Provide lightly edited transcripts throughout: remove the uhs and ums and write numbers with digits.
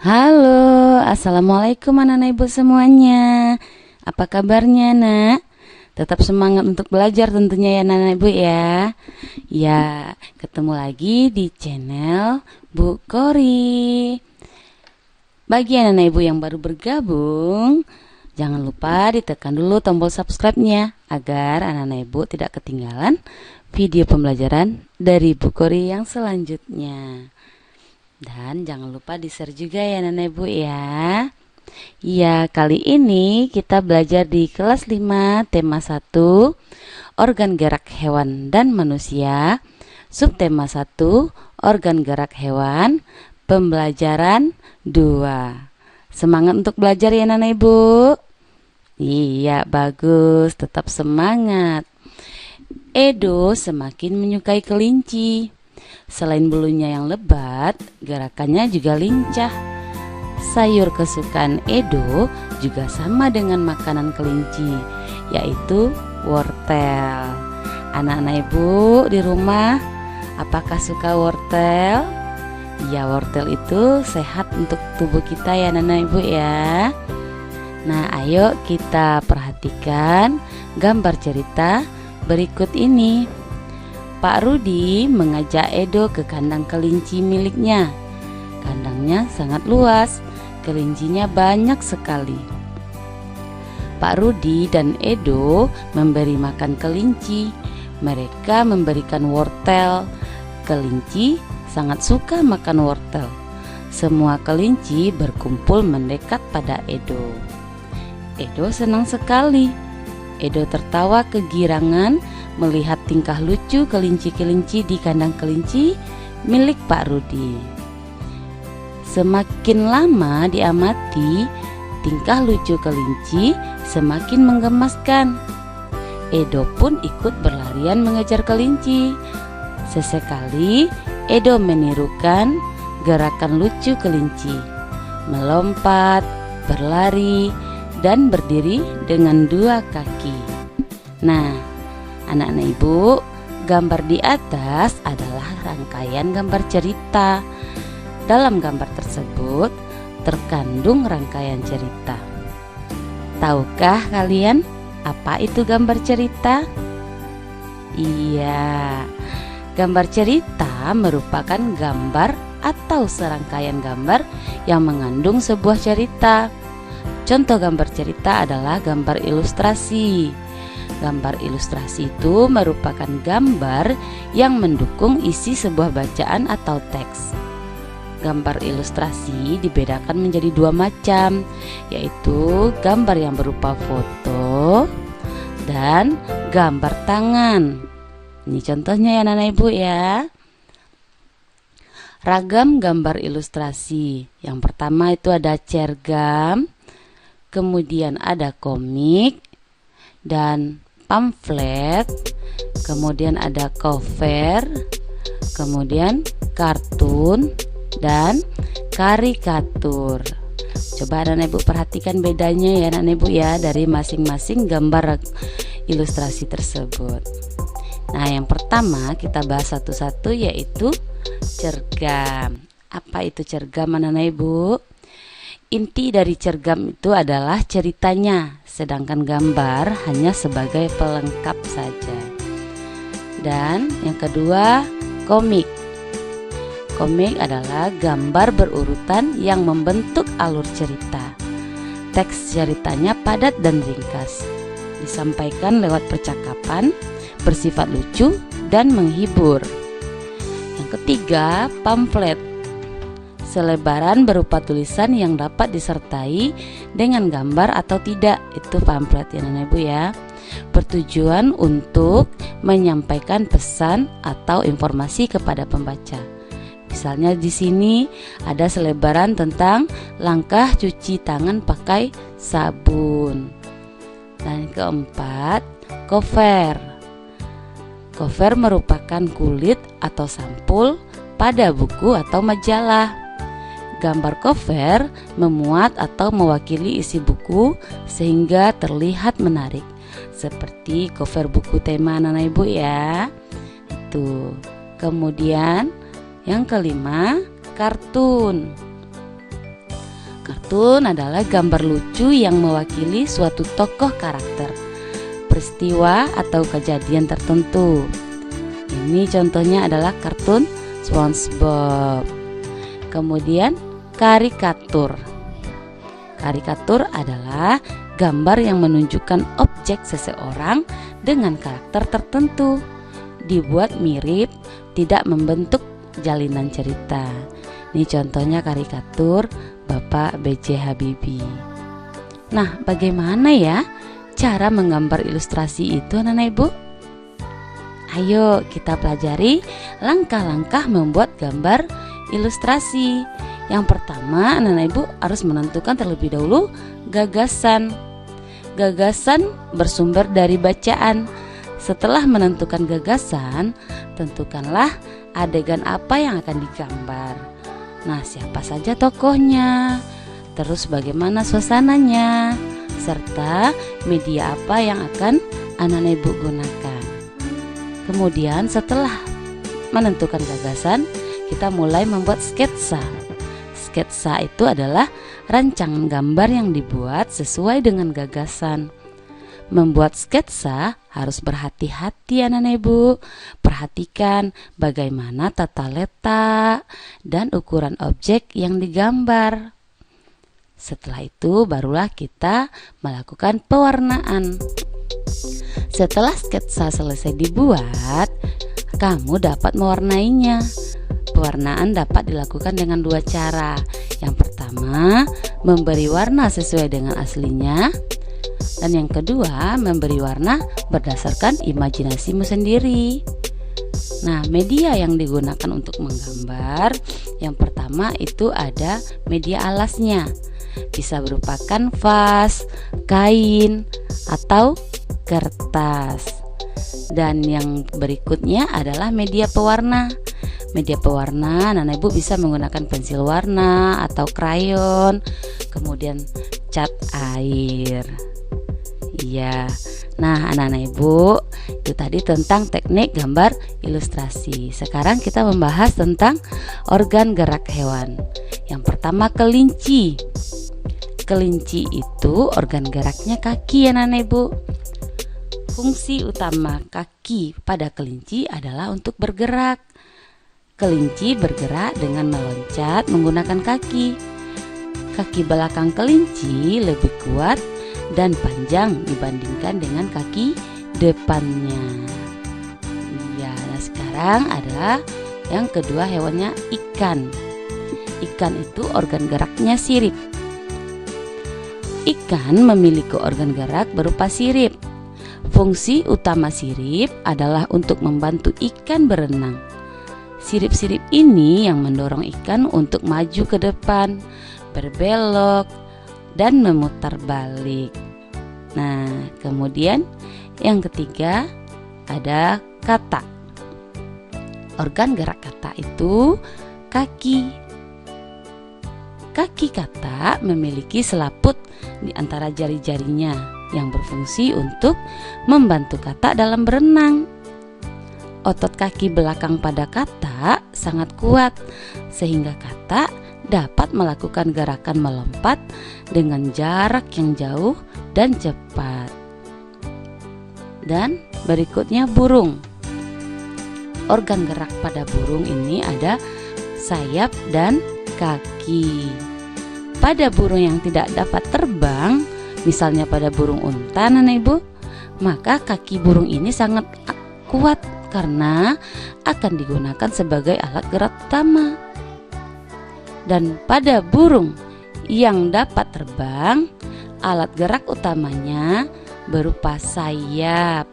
Halo, assalamualaikum anak-anak ibu semuanya. Apa kabarnya nak? Tetap semangat untuk belajar tentunya ya anak-anak ibu ya. Ya, ketemu lagi di channel Bu Kori. Bagi anak-anak ibu yang baru bergabung, jangan lupa ditekan dulu tombol subscribe-nya agar anak-anak ibu tidak ketinggalan video pembelajaran dari Bu Kori yang selanjutnya. Dan jangan lupa di-share juga ya nenek ibu ya. Iya, kali ini kita belajar di kelas 5 tema 1 organ gerak hewan dan manusia. Subtema 1 organ gerak hewan. Pembelajaran 2. Semangat untuk belajar ya nenek ibu. Iya, bagus, tetap semangat. Edo semakin menyukai kelinci. Selain bulunya yang lebat, gerakannya juga lincah. Sayur kesukaan Edo juga sama dengan makanan kelinci, yaitu wortel. Anak-anak ibu di rumah, apakah suka wortel? Ya, wortel itu sehat untuk tubuh kita ya anak-anak ibu ya. Nah, ayo kita perhatikan gambar cerita berikut ini. Pak Rudi mengajak Edo ke kandang kelinci miliknya. Kandangnya sangat luas, kelincinya banyak sekali. Pak Rudi dan Edo memberi makan kelinci. Mereka memberikan wortel. Kelinci sangat suka makan wortel. Semua kelinci berkumpul mendekat pada Edo. Edo senang sekali. Edo tertawa kegirangan melihat tingkah lucu kelinci-kelinci di kandang kelinci milik Pak Rudi. Semakin lama diamati, tingkah lucu kelinci semakin menggemaskan. Edo pun ikut berlarian mengejar kelinci. Sesekali Edo menirukan gerakan lucu kelinci, melompat, berlari, dan berdiri dengan dua kaki. Nah, anak-anak ibu, gambar di atas adalah rangkaian gambar cerita. Dalam gambar tersebut terkandung rangkaian cerita. Tahukah kalian apa itu gambar cerita? Iya, gambar cerita merupakan gambar atau serangkaian gambar yang mengandung sebuah cerita. Contoh gambar cerita adalah gambar ilustrasi. Gambar ilustrasi itu merupakan gambar yang mendukung isi sebuah bacaan atau teks. Gambar ilustrasi dibedakan menjadi dua macam, yaitu gambar yang berupa foto dan gambar tangan. Ini contohnya ya anak-anak ibu ya. Ragam gambar ilustrasi. Yang pertama itu ada cergam, kemudian ada komik, dan pamflet, kemudian ada cover, kemudian kartun, dan karikatur. Coba anak-anak ibu perhatikan bedanya ya anak-anak ibu ya dari masing-masing gambar ilustrasi tersebut. Nah, yang pertama kita bahas satu-satu yaitu cergam. Apa itu cergam anak-anak ibu? Inti dari cergam itu adalah ceritanya, sedangkan gambar hanya sebagai pelengkap saja. Dan yang kedua, komik. Komik adalah gambar berurutan yang membentuk alur cerita. Teks ceritanya padat dan ringkas, disampaikan lewat percakapan, bersifat lucu dan menghibur. Yang ketiga, pamflet. Selebaran berupa tulisan yang dapat disertai dengan gambar atau tidak. Itu pamflet ya anak ibu ya. Bertujuan untuk menyampaikan pesan atau informasi kepada pembaca. Misalnya di sini ada selebaran tentang langkah cuci tangan pakai sabun. Dan yang keempat, cover. Cover merupakan kulit atau sampul pada buku atau majalah. Gambar cover memuat atau mewakili isi buku sehingga terlihat menarik. Seperti cover buku tema anak-anak ibu ya. Itu. Kemudian yang kelima, kartun. Kartun adalah gambar lucu yang mewakili suatu tokoh karakter, peristiwa atau kejadian tertentu. Ini contohnya adalah kartun SpongeBob. Kemudian karikatur. Karikatur adalah gambar yang menunjukkan objek seseorang dengan karakter tertentu, dibuat mirip, tidak membentuk jalinan cerita. Ini contohnya karikatur Bapak B.J. Habibie. Nah, bagaimana ya cara menggambar ilustrasi itu, anak-anak ibu? Ayo kita pelajari langkah-langkah membuat gambar ilustrasi. Yang pertama, anak-anak ibu harus menentukan terlebih dahulu gagasan. Gagasan bersumber dari bacaan. Setelah menentukan gagasan, tentukanlah adegan apa yang akan digambar. Nah, siapa saja tokohnya, terus bagaimana suasananya, serta media apa yang akan anak-anak ibu gunakan. Kemudian setelah menentukan gagasan, kita mulai membuat sketsa. Sketsa itu adalah rancangan gambar yang dibuat sesuai dengan gagasan. Membuat sketsa harus berhati-hati, anak-anak ibu. Perhatikan bagaimana tata letak dan ukuran objek yang digambar. Setelah itu barulah kita melakukan pewarnaan. Setelah sketsa selesai dibuat, kamu dapat mewarnainya. Pewarnaan dapat dilakukan dengan dua cara. Yang pertama, memberi warna sesuai dengan aslinya. Dan yang kedua, memberi warna berdasarkan imajinasimu sendiri. Nah, media yang digunakan untuk menggambar, yang pertama itu ada media alasnya. Bisa berupa kanvas, kain, atau kertas. Dan yang berikutnya adalah media pewarna. Media pewarna, anak-anak ibu bisa menggunakan pensil warna atau krayon, kemudian cat air. Iya. Nah, anak-anak ibu, itu tadi tentang teknik gambar ilustrasi. Sekarang kita membahas tentang organ gerak hewan. Yang pertama, kelinci. Kelinci itu organ geraknya kaki, anak-anak ibu. Fungsi utama kaki pada kelinci adalah untuk bergerak. Kelinci bergerak dengan meloncat menggunakan kaki. Kaki belakang kelinci lebih kuat dan panjang dibandingkan dengan kaki depannya. Iya, nah sekarang adalah yang kedua, hewannya ikan. Ikan itu organ geraknya sirip. Ikan memiliki organ gerak berupa sirip. Fungsi utama sirip adalah untuk membantu ikan berenang. Sirip-sirip ini yang mendorong ikan untuk maju ke depan, berbelok, dan memutar balik. Nah, kemudian yang ketiga ada katak. Organ gerak katak itu kaki. Kaki katak memiliki selaput di antara jari-jarinya yang berfungsi untuk membantu katak dalam berenang. Otot kaki belakang pada katak sangat kuat sehingga katak dapat melakukan gerakan melompat dengan jarak yang jauh dan cepat. Dan berikutnya burung. Organ gerak pada burung ini ada sayap dan kaki. Pada burung yang tidak dapat terbang, misalnya pada burung unta, anak ibu, maka kaki burung ini sangat kuat karena akan digunakan sebagai alat gerak utama. Dan pada burung yang dapat terbang, alat gerak utamanya berupa sayap.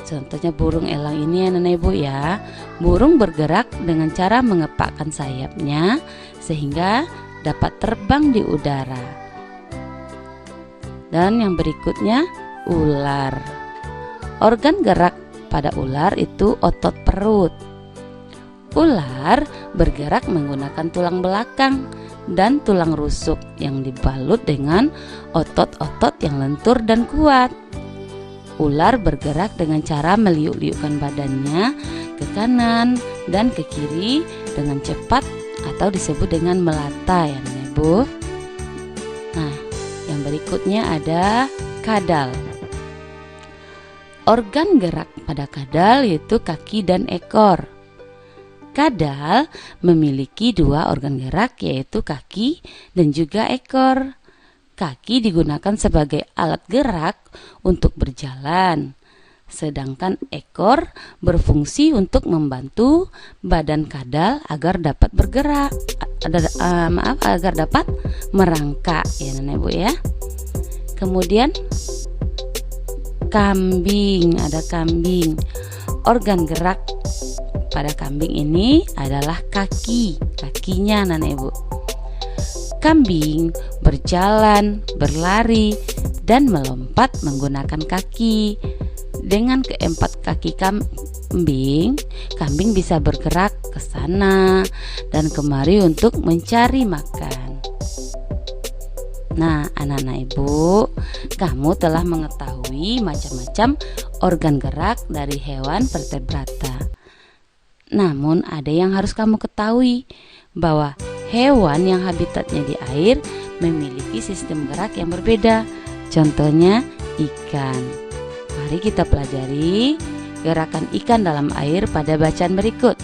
Contohnya burung elang ini, anak ibu ya. Burung bergerak dengan cara mengepakkan sayapnya sehingga dapat terbang di udara. Dan yang berikutnya ular. Organ gerak pada ular itu otot perut. Ular bergerak menggunakan tulang belakang dan tulang rusuk yang dibalut dengan otot-otot yang lentur dan kuat. Ular bergerak dengan cara meliuk-liukkan badannya ke kanan dan ke kiri dengan cepat atau disebut dengan melata, ya Ibu. Berikutnya ada kadal. Organ gerak pada kadal yaitu kaki dan ekor. Kadal memiliki dua organ gerak yaitu kaki dan juga ekor. Kaki digunakan sebagai alat gerak untuk berjalan, sedangkan ekor berfungsi untuk membantu badan kadal agar dapat bergerak, agar dapat merangkak ya Nenek Bu ya. Kemudian kambing, ada kambing. Organ gerak pada kambing ini adalah kakinya Nenek Ibu. Kambing berjalan, berlari, dan melompat menggunakan kaki. Dengan keempat kaki kambing bisa bergerak ke sana dan kemari untuk mencari makan. Nah, anak-anak Ibu, kamu telah mengetahui macam-macam organ gerak dari hewan vertebrata. Namun ada yang harus kamu ketahui, bahwa hewan yang habitatnya di air memiliki sistem gerak yang berbeda. Contohnya ikan. Mari kita pelajari gerakan ikan dalam air pada bacaan berikut.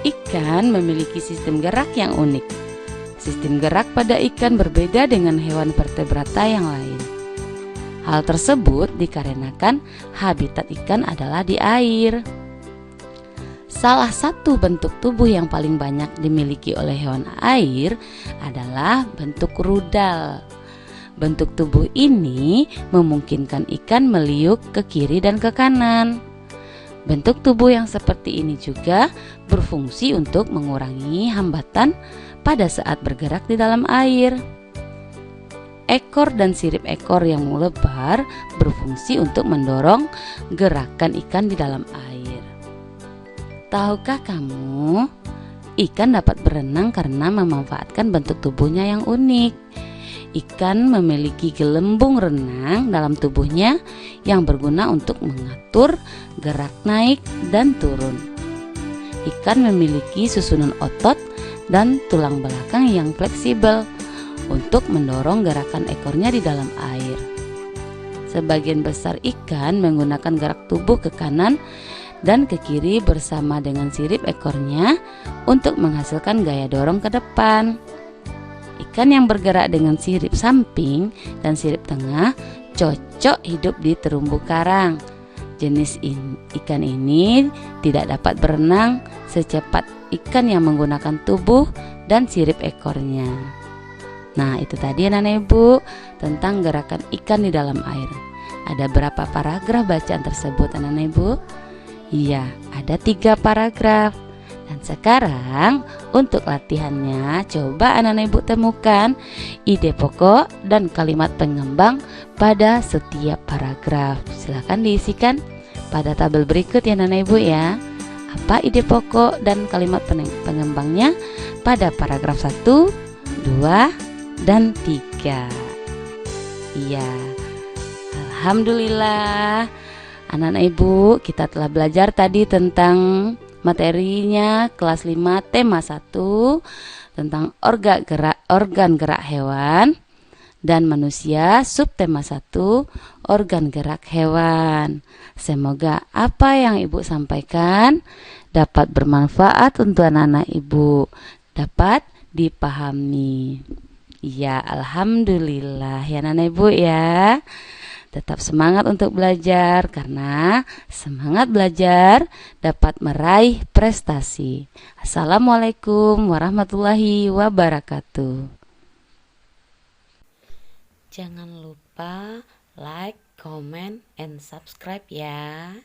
Ikan memiliki sistem gerak yang unik. Sistem gerak pada ikan berbeda dengan hewan vertebrata yang lain. Hal tersebut dikarenakan habitat ikan adalah di air. Salah satu bentuk tubuh yang paling banyak dimiliki oleh hewan air adalah bentuk rudal. Bentuk tubuh ini memungkinkan ikan meliuk ke kiri dan ke kanan. Bentuk tubuh yang seperti ini juga berfungsi untuk mengurangi hambatan pada saat bergerak di dalam air. Ekor dan sirip ekor yang melebar berfungsi untuk mendorong gerakan ikan di dalam air. Tahukah kamu, ikan dapat berenang karena memanfaatkan bentuk tubuhnya yang unik. Ikan memiliki gelembung renang dalam tubuhnya yang berguna untuk mengatur gerak naik dan turun. Ikan memiliki susunan otot dan tulang belakang yang fleksibel untuk mendorong gerakan ekornya di dalam air. Sebagian besar ikan menggunakan gerak tubuh ke kanan dan ke kiri bersama dengan sirip ekornya untuk menghasilkan gaya dorong ke depan. Ikan yang bergerak dengan sirip samping dan sirip tengah cocok hidup di terumbu karang. Jenis ikan ini tidak dapat berenang secepat ikan yang menggunakan tubuh dan sirip ekornya. Nah, itu tadi anak-anak Ibu tentang gerakan ikan di dalam air. Ada berapa paragraf bacaan tersebut anak-anak Ibu? Iya, ada 3 paragraf. Dan sekarang untuk latihannya, coba anak-anak Ibu temukan ide pokok dan kalimat pengembang pada setiap paragraf. Silakan diisikan pada tabel berikut ya anak-anak Ibu ya. Apa ide pokok dan kalimat pengembangnya pada paragraf 1, 2, dan 3. Iya, alhamdulillah anak-anak Ibu, kita telah belajar tadi tentang materinya kelas 5 tema 1 tentang organ gerak hewan dan manusia, subtema 1 organ gerak hewan. Semoga apa yang Ibu sampaikan dapat bermanfaat untuk anak-anak Ibu, dapat dipahami. Ya, alhamdulillah ya anak-anak Ibu ya. Tetap semangat untuk belajar karena semangat belajar dapat meraih prestasi. Assalamualaikum warahmatullahi wabarakatuh. Jangan lupa like, comment, and subscribe ya.